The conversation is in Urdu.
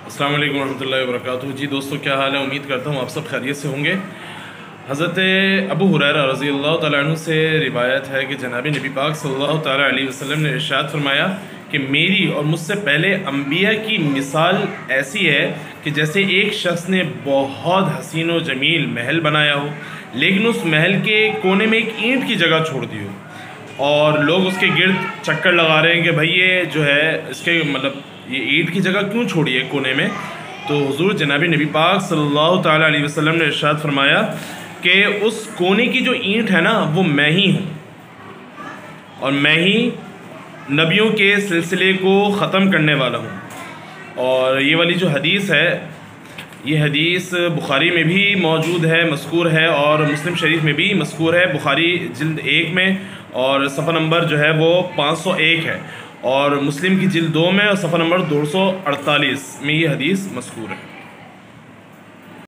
السلام علیکم ورحمۃ اللہ وبرکاتہ۔ جی دوستو، کیا حال ہے؟ امید کرتا ہوں آپ سب خیریت سے ہوں گے۔ حضرت ابو ہریرہ رضی اللہ تعالیٰ عنہ سے روایت ہے کہ جناب نبی پاک صلی اللہ تعالیٰ علیہ وسلم نے ارشاد فرمایا کہ میری اور مجھ سے پہلے انبیاء کی مثال ایسی ہے کہ جیسے ایک شخص نے بہت حسین و جمیل محل بنایا ہو، لیکن اس محل کے کونے میں ایک اینٹ کی جگہ چھوڑ دی ہو، اور لوگ اس کے گرد چکر لگا رہے ہیں کہ بھائی یہ جو ہے اس کے یہ اینٹ کی جگہ کیوں چھوڑی ہے کونے میں؟ تو حضور جناب نبی پاک صلی اللہ تعالیٰ علیہ وسلم نے ارشاد فرمایا کہ اس کونے کی جو اینٹ ہے نا وہ میں ہی ہوں، اور میں ہی نبیوں کے سلسلے کو ختم کرنے والا ہوں۔ اور یہ والی جو حدیث ہے، یہ حدیث بخاری میں بھی موجود ہے، مذکور ہے، اور مسلم شریف میں بھی مذکور ہے۔ بخاری جلد 1 میں اور صفحہ نمبر جو ہے وہ 501 ہے، اور مسلم کی جلد 2 میں اور صفحہ نمبر 248 میں یہ حدیث مذکور ہے۔